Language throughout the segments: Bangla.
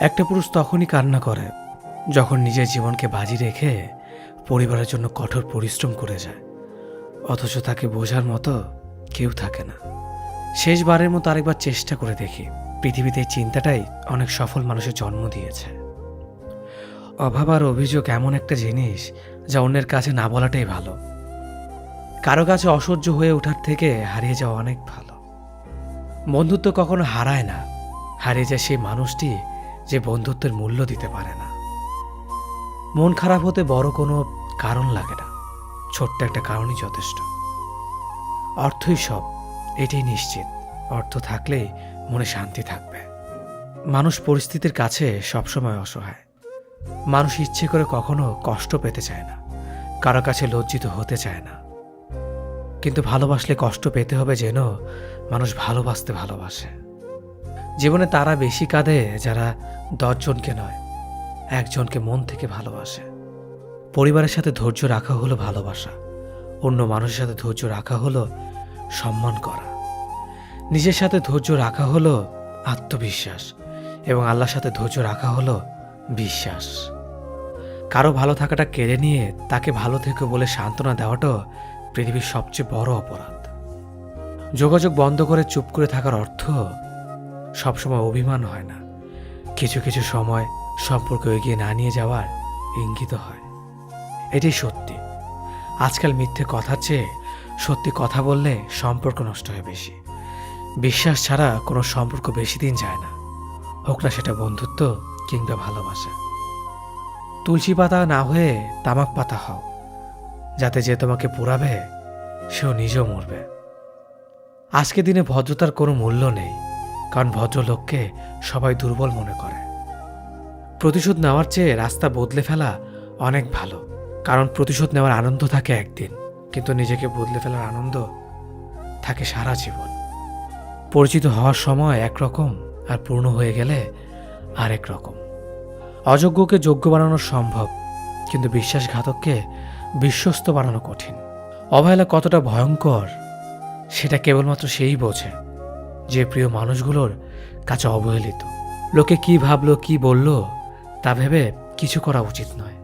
একটা পুরুষ তখনই কান্না করে যখন নিজের জীবনকে বাজি রেখে পরিবারের জন্য কঠোর পরিশ্রম করে যায়, অথচ তাকে বোঝার মতো কেউ থাকে না। শেষবারের মতো আরেকবার চেষ্টা করে দেখি। পৃথিবীতে এই চিন্তাটাই অনেক সফল মানুষের জন্ম দিয়েছে। অভাব আর অভিযোগ এমন একটা জিনিস যা অন্যের কাছে না বলাটাই ভালো। কারো কাছে অসহ্য হয়ে ওঠার থেকে হারিয়ে যাওয়া অনেক ভালো। বন্ধুত্ব কখনো হারায় না, হারিয়ে যায় সেই মানুষটি যে বন্ধুত্বের মূল্য দিতে পারে না। মন খারাপ হতে বড় কোনো কারণ লাগে না, ছোট্ট একটা কারণই যথেষ্ট। অর্থই সব, এটাই নিশ্চিত। অর্থ থাকলেই মনে শান্তি থাকবে। মানুষ পরিস্থিতির কাছে সবসময় অসহায়। মানুষ ইচ্ছে করে কখনো কষ্ট পেতে চায় না, কারো কাছে লজ্জিত হতে চায় না। কিন্তু ভালোবাসলে কষ্ট পেতে হবে যেন মানুষ ভালোবাসতে ভালোবাসে। জীবনে তারা বেশি কাঁদে যারা 10 জনকে নয়, একজনকে মন থেকে ভালোবাসে। পরিবারের সাথে ধৈর্য রাখা হলো ভালোবাসা, অন্য মানুষের সাথে ধৈর্য রাখা হলো সম্মান করা, নিজের সাথে ধৈর্য রাখা হলো আত্মবিশ্বাস, এবং আল্লাহর সাথে ধৈর্য রাখা হলো বিশ্বাস। কারো ভালো থাকাটা কেড়ে নিয়ে তাকে ভালো থেকো বলে সান্ত্বনা দেওয়াটাও পৃথিবীর সবচেয়ে বড় অপরাধ। যোগাযোগ বন্ধ করে চুপ করে থাকার অর্থ সবসময় অভিমান হয় না, কিছু কিছু সময় সম্পর্ক এগিয়ে না নিয়ে যাওয়ার ইঙ্গিত হয়। এটাই সত্যি। আজকাল মিথ্যে কথার চেয়ে সত্যি কথা বললে সম্পর্ক নষ্ট হয় বেশি। বিশ্বাস ছাড়া কোনো সম্পর্ক বেশি দিন যায় না, হোক না সেটা বন্ধুত্ব কিংবা ভালোবাসা। তুলসী পাতা না হয়ে তামাক পাতা হও, যাতে যে তোমাকে পোড়াবে সেও নিজেও মরবে। আজকে দিনে ভদ্রতার কোনো মূল্য নেই, কারণ ভদ্রলোককে সবাই দুর্বল মনে করে। প্রতিশোধ নেওয়ার চেয়ে রাস্তা বদলে ফেলা অনেক ভালো, কারণ প্রতিশোধ নেওয়ার আনন্দ থাকে একদিন, কিন্তু নিজেকে বদলে ফেলার আনন্দ থাকে সারা জীবন। পরিচিত হওয়ার সময় একরকম, আর পূর্ণ হয়ে গেলে আরেক রকম। অযোগ্যকে যোগ্য বানানো সম্ভব, কিন্তু বিশ্বাসঘাতককে বিশ্বস্ত বানানো কঠিন। অবহেলা কতটা ভয়ঙ্কর সেটা কেবলমাত্র সেই বোঝে যে প্রিয় মানুষগুলোর কাছে অবহেলিত। লোকে কি ভাবলো কি বলল তা ভেবে কিছু করা উচিত নয়।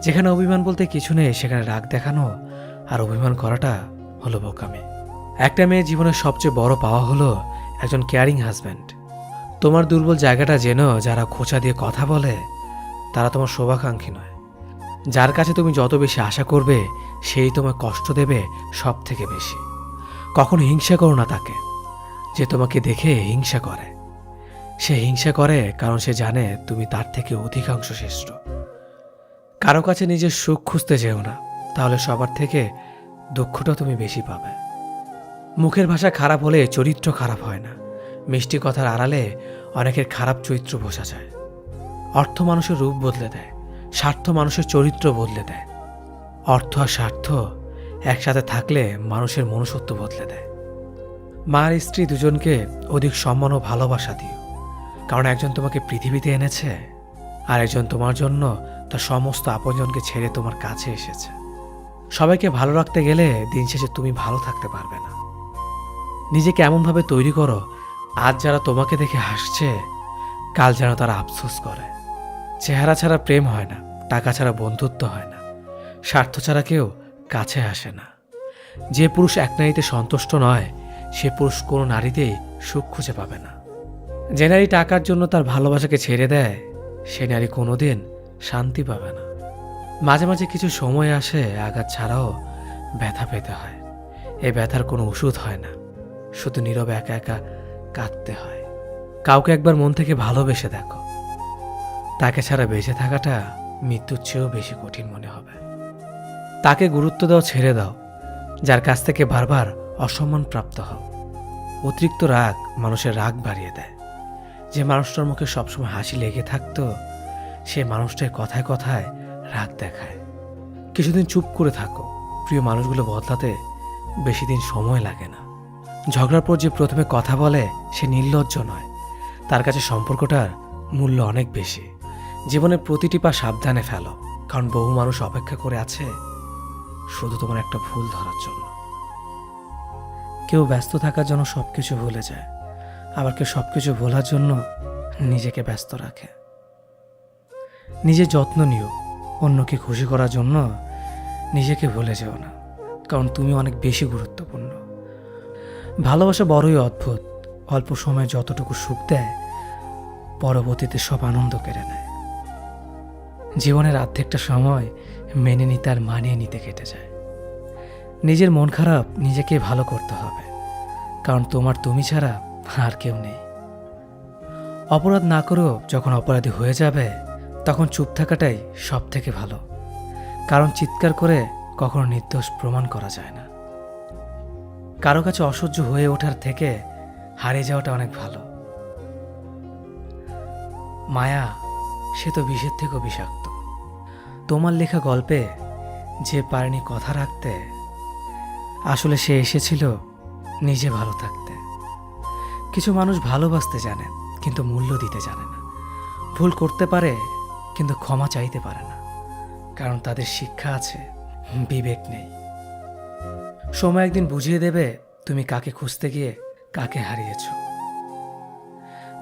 যেখানে অভিমান বলতে কিছু নেই সেখানে রাগ দেখানো আর অভিমান করাটা হলো বোকামি। একটা মেয়ের জীবনের সবচেয়ে বড় পাওয়া হলো একজন কেয়ারিং হাজব্যান্ড। তোমার দুর্বল জায়গাটা যেন যারা খোঁচা দিয়ে কথা বলে তারা তোমার শোভাকাঙ্ক্ষী নয়। যার কাছে তুমি যত বেশি আশা করবে সেই তোমায় কষ্ট দেবে সব থেকে বেশি। কখনো হিংসা করো না তাকে যে তোমাকে দেখে হিংসা করে। সে হিংসা করে কারণ সে জানে তুমি তার থেকে অধিকাংশ শ্রেষ্ঠ। কারো কাছে নিজের সুখ খুঁজতে যেও না, তাহলে সবার থেকে দুঃখটা তুমি বেশি পাবে। মুখের ভাষা খারাপ হলে চরিত্র খারাপ হয় না। মিষ্টি কথার আড়ালে অনেকের খারাপ চরিত্র বোঝা যায়। অর্থ মানুষের রূপ বদলে দেয়, স্বার্থ মানুষের চরিত্র বদলে দেয়। অর্থ আর স্বার্থ একসাথে থাকলে মানুষের মনুষ্যত্ব বদলে দেয়। মা আর স্ত্রী দুজনকে অধিক সম্মান ও ভালোবাসা দিও, কারণ একজন তোমাকে পৃথিবীতে এনেছে আর একজন তোমার জন্য তার সমস্ত আপনজনকে ছেড়ে তোমার কাছে এসেছে। সবাইকে ভালো রাখতে গেলে দিন শেষে তুমি ভালো থাকতে পারবে না। নিজেকে এমনভাবে তৈরি করো আজ যারা তোমাকে দেখে হাসছে কাল যেন তারা আফসোস করে। চেহারা ছাড়া প্রেম হয় না, টাকা ছাড়া বন্ধুত্ব হয় না, স্বার্থ ছাড়া কেউ কাছে আসে না। যে পুরুষ এক নারীতে সন্তুষ্ট নয় সে পুরুষ কোনো নারীতেই সুখ খুঁজে পাবে না। যে নারী টাকার জন্য তার ভালোবাসাকে ছেড়ে দেয় সে নারী কোনোদিন শান্তি পাবে না। মাঝে মাঝে কিছু সময় আসে আঘাত ছাড়াও ব্যথা পেতে হয়। এই ব্যথার কোনো ওষুধ হয় না, শুধু নীরবে একা একা কাঁদতে হয়। কাউকে একবার মন থেকে ভালোবেসে দেখো, তাকে ছাড়া বেঁচে থাকাটা মৃত্যুর চেয়েও বেশি কঠিন মনে হবে। তাকে গুরুত্ব দাও, ছেড়ে দাও যার কাছ থেকে বারবার অসম্মান প্রাপ্ত হও। অতিরিক্ত রাগ মানুষের রাগ বাড়িয়ে দেয়। যে মানুষটার মুখে সবসময় হাসি লেগে থাকতো সে মানুষটার কথায় কথায় রাগ দেখায়। কিছুদিন চুপ করে থাকো, প্রিয় মানুষগুলো বদলাতে বেশি দিন সময় লাগে না। ঝগড়ার পর যে প্রথমে কথা বলে সে নির্লজ্জ নয়, তার কাছে সম্পর্কটার মূল্য অনেক বেশি। জীবনের প্রতিটি পা সাবধানে ফেলো, কারণ বহু মানুষ অপেক্ষা করে আছে শুধু তোমার একটা ভুল ধরার জন্য। কেউ ব্যস্ত থাকার জন্য সবকিছু ভুলে যায়, আবার কেউ সবকিছু ভোলার জন্য নিজেকে ব্যস্ত রাখে। নিজের যত্ন নিও, অন্যকে খুশি করার জন্য নিজেকে ভুলে যেও না, কারণ তুমি অনেক বেশি গুরুত্বপূর্ণ। ভালোবাসা বড়ই অদ্ভুত, অল্প সময়ে যতটুকু সুখ দেয় পরবর্তীতে সব আনন্দ কেড়ে নেয়। জীবনের অর্ধেকটা সময় মেনে নিতে আর মানিয়ে নিতে কেটে যায়। নিজের মন খারাপ নিজেকে ভালো করতে হবে, কারণ তোমার তুমি ছাড়া আর কেউ নেই। অপরাধ না করেও যখন অপরাধী হয়ে যাবে তখন চুপ থাকাটাই সব থেকে ভালো, কারণ চিৎকার করে কখনো নির্দোষ প্রমাণ করা যায় না। কারো কাছে অসহ্য হয়ে ওঠার থেকে হারিয়ে যাওয়াটা অনেক ভালো। মায়া সে তো বিষের থেকেও বিষাক্ত। তোমার লেখা গল্পে যে পারেনি কথা রাখতে, আসলে সে এসেছিল নিজে ভালো থাকতে। কিছু মানুষ ভালোবাসতে জানে কিন্তু মূল্য দিতে জানে না। ভুল করতে পারে কিন্তু ক্ষমা চাইতে পারে না, কারণ তাদের শিক্ষা আছে, বিবেক নেই। সময় একদিন বুঝিয়ে দেবে তুমি কাকে খুঁজতে গিয়ে কাকে হারিয়েছ।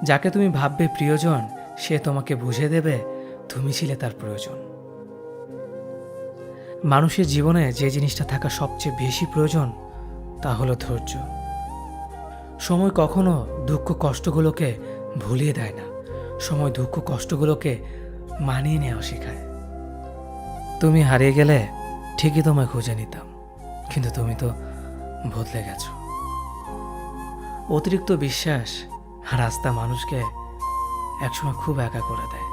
যাকে তুমি ভাববে প্রিয়জন, সে তোমাকে বুঝিয়ে দেবে তুমি ছিলে তার প্রয়োজন। মানুষের জীবনে যে জিনিসটা থাকা সবচেয়ে বেশি প্রয়োজন তা হলো ধৈর্য। সময় কখনো দুঃখ কষ্টগুলোকে ভুলিয়ে দেয় না, সময় দুঃখ কষ্টগুলোকে মানিয়ে নেওয়া শেখায়। তুমি হারিয়ে গেলে ঠিকই তোমায় খুঁজে নিতাম, কিন্তু তুমি তো বদলে গেছো। অতিরিক্ত বিশ্বাস আর আস্থা মানুষকে একসময় খুব একা করে দেয়।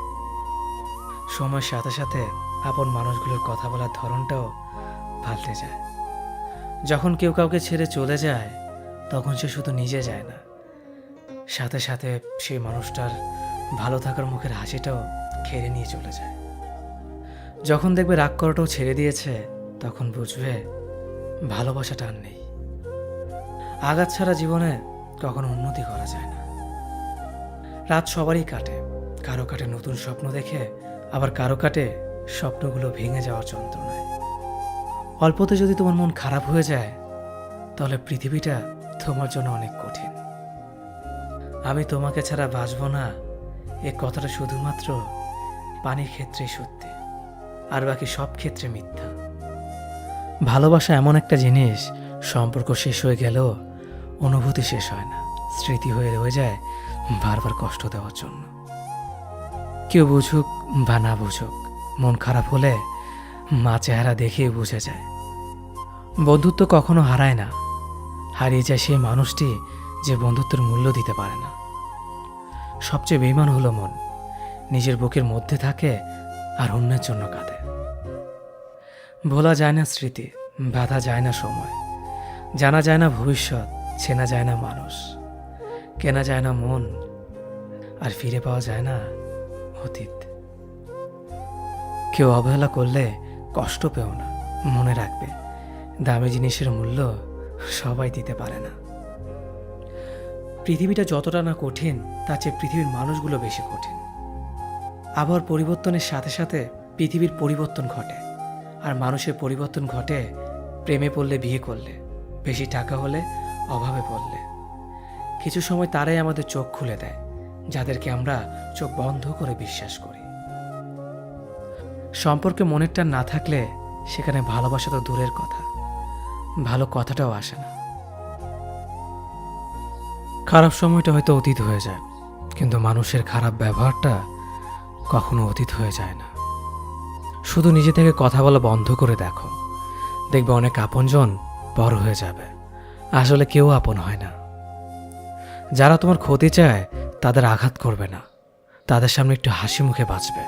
সময়ের সাথে সাথে আপন মানুষগুলোর কথা বলার ধরনটাও পাল্টে যায়। যখন কেউ কাউকে ছেড়ে চলে যায় তখন সে শুধু নিজে যায় না, সাথে সাথে সেই মানুষটার ভালো থাকার মুখের হাসিটাও কেড়ে নিয়ে চলে যায়। যখন দেখবে রাগ করাটাও ছেড়ে দিয়েছে তখন বুঝবে ভালোবাসাটা আর নেই। আঘাত ছাড়া জীবনে কখনো উন্নতি করা যায় না। রাত সবারই কাটে, কারো কাটে নতুন স্বপ্ন দেখে, আবার কারো কাটে স্বপ্নগুলো ভেঙে যাওয়ার যন্ত্রণায়। অল্পতে যদি তোমার মন খারাপ হয়ে যায় তাহলে পৃথিবীটা তোমার জন্য অনেক কঠিন। আমি তোমাকে ছাড়া বাঁচবো না, এ কথাটা শুধুমাত্র পানির ক্ষেত্রেই সত্যি, আর বাকি সব ক্ষেত্রে মিথ্যা। ভালোবাসা এমন একটা জিনিস, সম্পর্ক শেষ হয়ে গেলেও অনুভূতি শেষ হয় না, স্মৃতি হয়ে রয়ে যায় বারবার কষ্ট দেওয়ার জন্য। কেউ বুঝুক বা না বুঝুক, মন খারাপ হলে মা চেহারা দেখেই বুঝে যায়। বন্ধুত্ব কখনো হারায় না, হারিয়ে যায় সেই মানুষটি যে বন্ধুত্বের মূল্য দিতে পারে না। সবচেয়ে বেঈমান হলো মন, নিজের বুকের মধ্যে থাকে আর অন্যের জন্য কাঁদে। ভোলা যায় না স্মৃতি, বাধা যায় না সময়, জানা যায় না ভবিষ্যৎ, চেনা যায় না মানুষ, কেনা যায় না মন, আর ফিরে পাওয়া যায় না অতীত। কেউ অবহেলা করলে কষ্ট পেও না, মনে রাখবে দামি জিনিসের মূল্য সবাই দিতে পারে না। পৃথিবীটা যতটা না কঠিন তার চেয়ে পৃথিবীর মানুষগুলো বেশি কঠিন। আবহাওয়ার পরিবর্তনের সাথে সাথে পৃথিবীর পরিবর্তন ঘটে, আর মানুষের পরিবর্তন ঘটে প্রেমে পড়লে, বিয়ে করলে, বেশি টাকা হলে, অভাবে পড়লে। কিছু সময় তারাই আমাদের চোখ খুলে দেয়, যাদেরকে আমরা চোখ বন্ধ করে বিশ্বাস করি। সম্পর্কে মনের টান না থাকলে সেখানে ভালোবাসা তো দূরের কথা, ভালো কথাটাও আসে না। খারাপ সময়টা হয়তো অতীত হয়ে যায়, কিন্তু মানুষের খারাপ ব্যবহারটা কখনো অতীত হয়ে যায় না। শুধু নিজে থেকে কথা বলা বন্ধ করে দেখো, দেখবে অনেক আপনজন বড় হয়ে যাবে। আসলে কেউ আপন হয় না। যারা তোমার ক্ষতি চায় তাদের আঘাত করবে না, তাদের সামনে একটু হাসি মুখে বাঁচবে।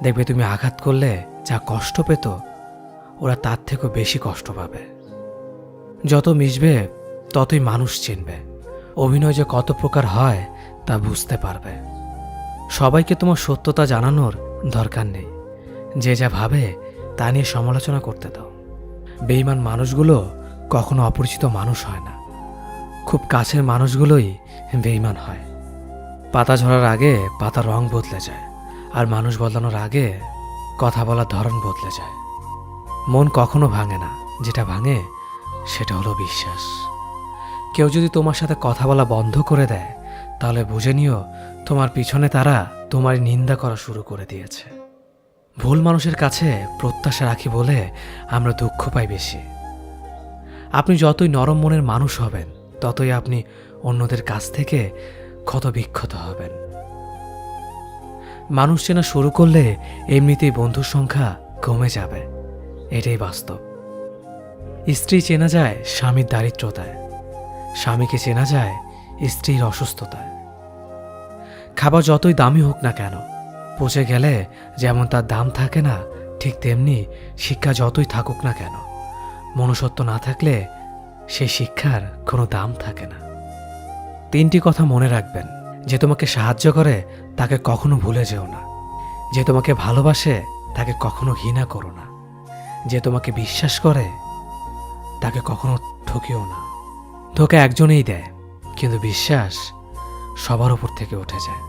দেখবে তুমি আঘাত করলে যা কষ্ট পেত ওরা তার থেকেও বেশি কষ্ট পাবে। যত মিশবে ততই মানুষ চিনবে, অভিনয় যে কত প্রকার হয় তা বুঝতে পারবে। সবাইকে তোমার সত্যতা জানানোর দরকার নেই, যে যা ভাবে তা নিয়ে সমালোচনা করতে দাও। বেঈমান মানুষগুলো কখনো অপরিচিত মানুষ হয় না, খুব কাছের মানুষগুলোই বেঈমান হয়। পাতা ঝরার আগে পাতার রং বদলে যায়, আর মানুষ বদলানোর আগে কথা বলার ধরন বদলে যায়। মন কখনো ভাঙে না, যেটা ভাঙে সেটা হলো বিশ্বাস। কেউ যদি তোমার সাথে কথা বলা বন্ধ করে দেয় তাহলে বুঝে নিও তোমার পিছনে তারা তোমার নিন্দা করা শুরু করে দিয়েছে। ভুল মানুষের কাছে প্রত্যাশা রাখি বলে আমরা দুঃখ পাই বেশি। আপনি যতই নরম মনের মানুষ হবেন, ততই আপনি অন্যদের কাছ থেকে ক্ষতবিক্ষত হবেন। মানুষ চেনা শুরু করলে এমনিতেই বন্ধুর সংখ্যা কমে যাবে, এটাই বাস্তব। স্ত্রী চেনা যায় স্বামীর দারিদ্রতায়, স্বামীকে চেনা যায় স্ত্রীর অসুস্থতায়। খাবার যতই দামি হোক না কেন, পচে গেলে যেমন তার দাম থাকে না, ঠিক তেমনি শিক্ষা যতই থাকুক না কেন, মনুষ্যত্ব না থাকলে সেই শিক্ষার কোনো দাম থাকে না। 3টি কথা মনে রাখবেন। যে তোমাকে সাহায্য করে তাকে কখনো ভুলে যেও না। যে তোমাকে ভালোবাসে তাকে কখনো ঘৃণা করো না। যে তোমাকে বিশ্বাস করে তাকে কখনো ঠকিও না। ধোঁকা একজনেই দেয়, কিন্তু বিশ্বাস সবার উপর থেকে উঠে যায়।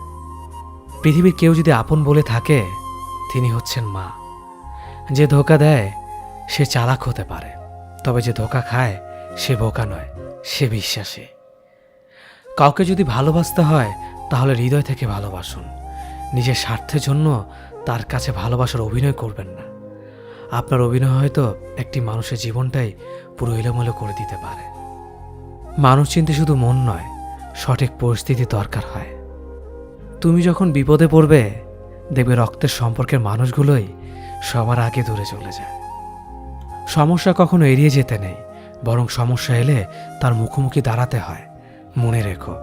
পৃথিবীর কেউ যদি আপন বলে থাকে, তিনি হচ্ছেন মা। যে ধোঁকা দেয় সে চালাক হতে পারে, তবে যে ধোঁকা খায় সে বোকা নয়, সে বিশ্বাসী। কাউকে যদি ভালোবাসতে হয় তাহলে হৃদয় থেকে ভালোবাসুন। নিজের স্বার্থের জন্য তার কাছে ভালোবাসার অভিনয় করবেন না। আপনার অভিনয় হয়তো একটি মানুষের জীবনটাই পুরো এলোমেলো করে দিতে পারে। মানুষ চিনতে শুধু মন নয়, সঠিক পরিস্থিতি দরকার হয়। তুমি যখন বিপদে পড়বে, দেখবে রক্তের সম্পর্কের মানুষগুলোই সবার আগে দূরে চলে যায়। সমস্যা কখনো এড়িয়ে যেতে নেই, বরং সমস্যা এলে তার মুখোমুখি দাঁড়াতে হয়। মনে রেখো,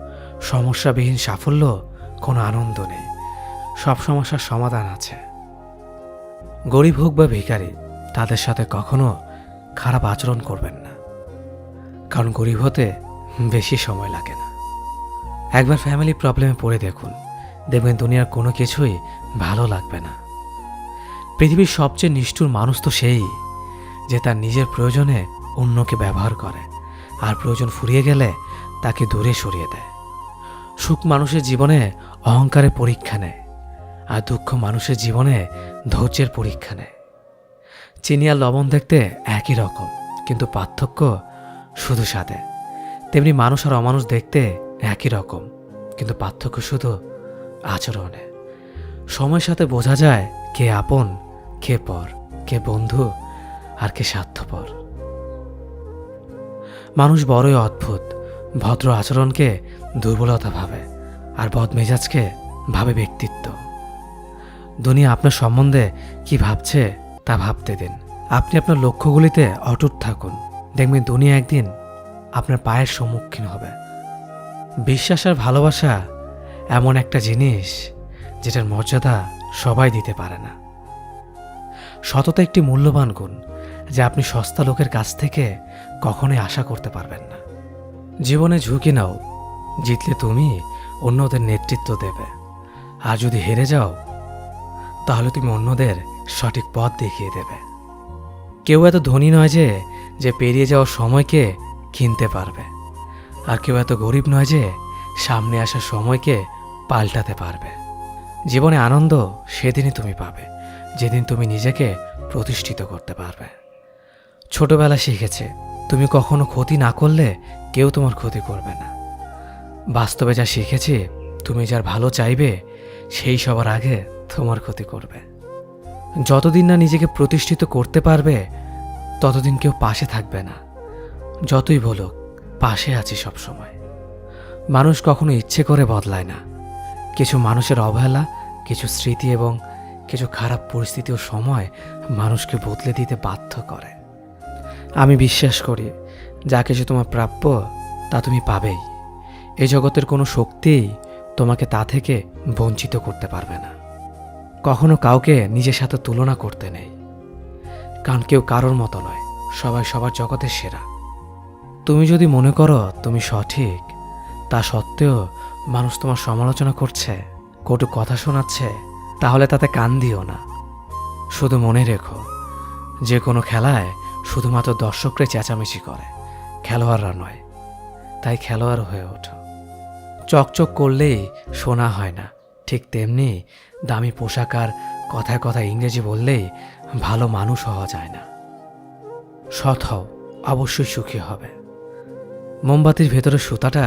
সমস্যাবিহীন সাফল্য কোনো আনন্দ নেই। সব সমস্যার সমাধান আছে। গরিব হোক বা ভিখারি, তাদের সাথে কখনো খারাপ আচরণ করবেন না, কারণ গরিব হতে বেশি সময় লাগে না। একবার ফ্যামিলি প্রবলেমে পড়ে দেখুন, দেখবেন দুনিয়ার কোনো কিছুই ভালো লাগবে না। পৃথিবীর সবচেয়ে নিষ্ঠুর মানুষ তো সেই, যে তার নিজের প্রয়োজনে অন্যকে ব্যবহার করে, আর প্রয়োজন ফুরিয়ে গেলে তাকে দূরে সরিয়ে দেয়। সুখ মানুষের জীবনে অহংকারের পরীক্ষা নেয়, আর দুঃখ মানুষের জীবনে ধৈর্যের পরীক্ষা নেয়। চিনি আর লবণ দেখতে একই রকম, কিন্তু পার্থক্য শুধু স্বাদে। তেমনি মানুষ আর অমানুষ দেখতে একই রকম, কিন্তু পার্থক্য শুধু আচরণে। সময়ের সাথে বোঝা যায় কে আপন, কে পর, কে বন্ধু আর কে স্বার্থপর। মানুষ বড়ই অদ্ভুত। ভদ্র আচরণকে দুর্বলতা ভাবে, আর বদমেজাজকে ভাবে ব্যক্তিত্ব। দুনিয়া আপনার সম্বন্ধে কি ভাবছে তা ভাবতে দিন। আপনি আপনার লক্ষ্যগুলিতে অটুট থাকুন, দেখবেন দুনিয়া একদিন আপনার পায়ের সম্মুখীন হবে। বিশ্বাস আর ভালোবাসা এমন একটা জিনিস যেটার মর্যাদা সবাই দিতে পারে না। সততা একটি মূল্যবান গুণ, যা আপনি সস্তা লোকের কাছ থেকে কখনোই আশা করতে পারবেন না। জীবনে ঝুঁকি নাও, জিতলে তুমি অন্যদের নেতৃত্ব দেবে, আর যদি হেরে যাও তাহলে তুমি অন্যদের সঠিক পথ দেখিয়ে দেবে। কেউ এত ধনী নয় যে পেরিয়ে যাওয়ার সময়কে কিনতে পারবে, আর কেউ এত গরিব নয় যে সামনে আসা সময়কে পাল্টাতে পারবে। জীবনে আনন্দ সেদিনই তুমি পাবে, যেদিন তুমি নিজেকে প্রতিষ্ঠিত করতে পারবে। ছোটবেলা শিখেছে, তুমি কখনো ক্ষতি না করলে কেউ তোমার ক্ষতি করবে না। বাস্তবে যা শিখেছি, তুমি যার ভালো চাইবে সেই সবার আগে তোমার ক্ষতি করবে। যতদিন না নিজেকে প্রতিষ্ঠিত করতে পারবে, ততদিন কেউ পাশে থাকবে না। যতই বলুক, পাশে আছি সব সময়। মানুষ কখনো ইচ্ছে করে বদলায় না। কিছু মানুষের অবহেলা, কিছু স্মৃতি এবং কিছু খারাপ পরিস্থিতি ও সময় মানুষকে বদলে দিতে বাধ্য করে। আমি বিশ্বাস করি, যা কিছু তোমার প্রাপ্য তা তুমি পাবেই। এই জগতের কোনো শক্তিই তোমাকে তা থেকে বঞ্চিত করতে পারবে না। কখনো কাউকে নিজের সাথে তুলনা করতে নেই, কারণ কেউ কারোর মতো নয়, সবাই সবার জগতের সেরা। তুমি যদি মনে করো তুমি সঠিক, তা সত্ত্বেও মানুষ তোমার সমালোচনা করছে, কটু কথা শোনাচ্ছে, তাহলে তাতে কান দিও না। শুধু মনে রেখো, যে কোনো খেলায় শুধুমাত্র দর্শকরা চেঁচামেচি করে, খেলোয়াড়রা নয়। তাই খেলোয়াড় হয়ে ওঠো। চকচক করলেই শোনা হয় না, ঠিক তেমনি দামি পোশাক আর কথায় কথায় ইংরেজি বললেই ভালো মানুষ হওয়া যায় না। সৎ হও, অবশ্যই সুখী হবে। মোমবাতির ভেতরে সুতাটা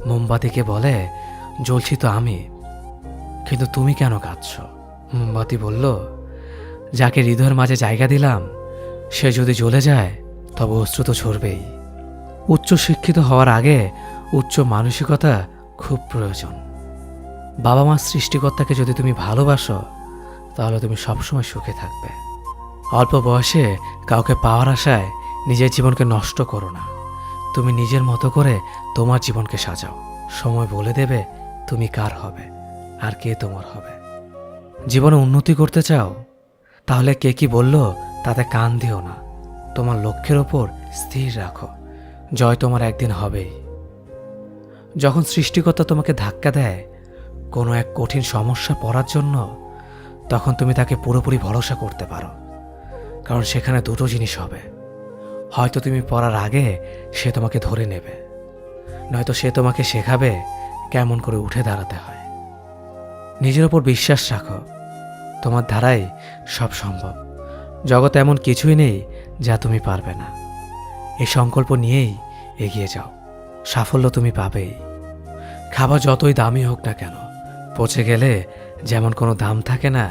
মোমবাতিকে বলে, জ্বলছি তো আমি, কিন্তু তুমি কেন কাঁদছ? মোমবাতি বলল, যাকে হৃদয়ের মাঝে জায়গা দিলাম সে যদি জ্বলে যায় তবে অশ্রু তো ঝরবেই। উচ্চ শিক্ষিত হওয়ার আগে উচ্চ মানসিকতা খুব প্রয়োজন। বাবা মার সৃষ্টিকর্তাকে যদি তুমি ভালোবাসো তাহলে তুমি সবসময় সুখে থাকবে। অল্প বয়সে কাউকে পাওয়ার আশায় নিজের জীবনকে নষ্ট করো না। তুমি নিজের মতো করে তোমার জীবনকে সাজাও। সময় বলে দেবে তুমি কার হবে আর কে তোমার হবে। জীবনে উন্নতি করতে চাও? তাহলে কে কি বলল তাতে কান দিও না। তোমার লক্ষ্যের ওপর স্থির রাখো, জয় তোমার একদিন হবেই। যখন সৃষ্টিকর্তা তোমাকে ধাক্কা দেয় কোনো এক কঠিন সমস্যা পড়ার জন্য, তখন তুমি তাকে পুরোপুরি ভরসা করতে পারো। কারণ সেখানে দুটো জিনিস হবে, হয়তো তুমি পড়ার আগে সে তোমাকে ধরে নেবে, নয়তো সে তোমাকে শেখাবে কেমন করে উঠে দাঁড়াতে হয়। নিজের ওপর বিশ্বাস রাখো, তোমার দ্বারাই সব সম্ভব। জগতে এমন কিছুই নেই যা তুমি পারবে না। এই সংকল্প নিয়েই এগিয়ে যাও, সাফল্য তুমি পাবেই। খাবার যতই দামি হোক না কেন, পচে গেলে যেমন কোনো দাম থাকে না,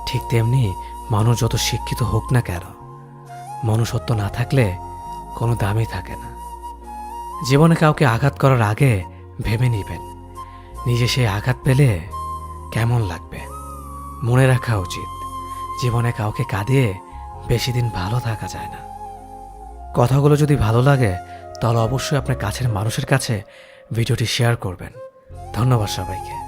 ঠিক তেমনি মানুষ যত শিক্ষিত হোক না কেন, মনুষ্যত্ব না থাকলে কোনো দামই থাকে না। জীবনে কাউকে আঘাত করার আগে ভেবে নিবেন নিজে সেই আঘাত পেলে কেমন লাগবে। মনে রাখা উচিত, জীবনে কাউকে কাঁদিয়ে বেশি দিন ভালো থাকা যায় না। কথাগুলো যদি ভালো লাগে তাহলে অবশ্যই আপনার কাছের মানুষের কাছে ভিডিওটি শেয়ার করবেন। ধন্যবাদ সবাইকে।